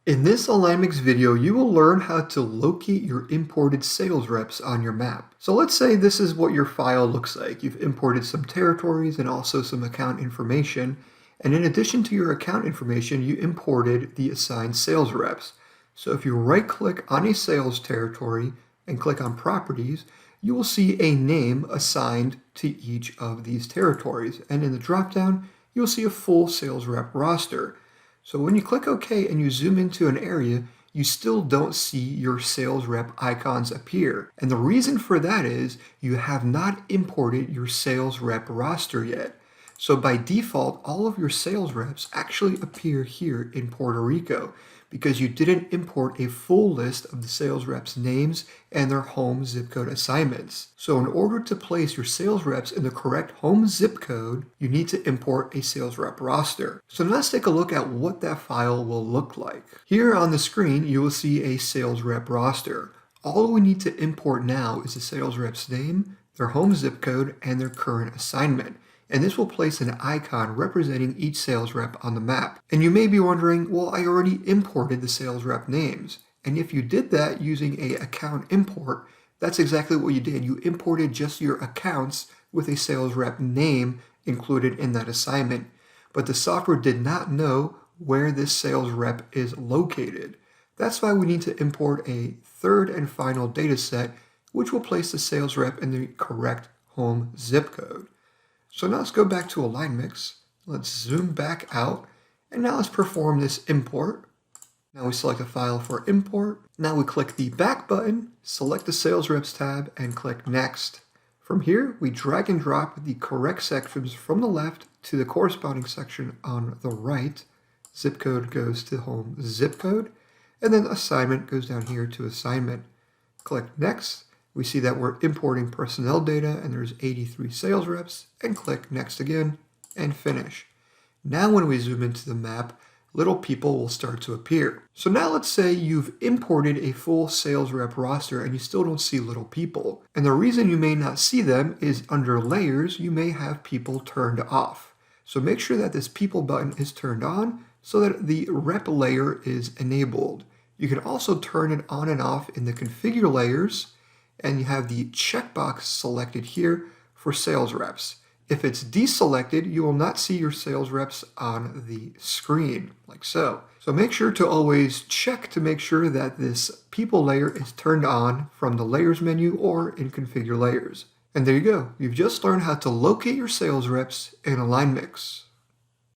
In this AlignMix video, you will learn how to locate your imported sales reps on your map. So let's say this is what your file looks like. You've imported some territories and also some account information. And in addition to your account information, you imported the assigned sales reps. So if you right-click on a sales territory and click on Properties, you will see a name assigned to each of these territories. And in the dropdown, you'll see a full sales rep roster. So when you click OK and you zoom into an area, you still don't see your sales rep icons appear. And the reason for that is you have not imported your sales rep roster yet. So by default, all of your sales reps actually appear here in Puerto Rico because you didn't import a full list of the sales reps' names and their home zip code assignments. So in order to place your sales reps in the correct home zip code, you need to import a sales rep roster. So now let's take a look at what that file will look like. Here on the screen, you will see a sales rep roster. All we need to import now is the sales rep's name, their home zip code, and their current assignment. And this will place an icon representing each sales rep on the map. And you may be wondering, well, I already imported the sales rep names. And if you did that using a account import, that's exactly what you did. You imported just your accounts with a sales rep name included in that assignment. But the software did not know where this sales rep is located. That's why we need to import a third and final data set, which will place the sales rep in the correct home zip code. So now let's go back to AlignMix. Let's zoom back out, and now let's perform this import. Now we select a file for import. Now we click the back button, select the sales reps tab, and click next. From here, we drag and drop the correct sections from the left to the corresponding section on the right. Zip code goes to home zip code, and then assignment goes down here to assignment. Click next. We see that we're importing personnel data and there's 83 sales reps, and click next again and finish. Now when we zoom into the map, little people will start to appear. So now let's say you've imported a full sales rep roster and you still don't see little people. And the reason you may not see them is under layers, you may have people turned off. So make sure that this people button is turned on so that the rep layer is enabled. You can also turn it on and off in the configure layers, and you have the checkbox selected here for sales reps. If it's deselected, you will not see your sales reps on the screen, like so. So make sure to always check to make sure that this people layer is turned on from the layers menu or in configure layers. And there you go. You've just learned how to locate your sales reps in AlignMix.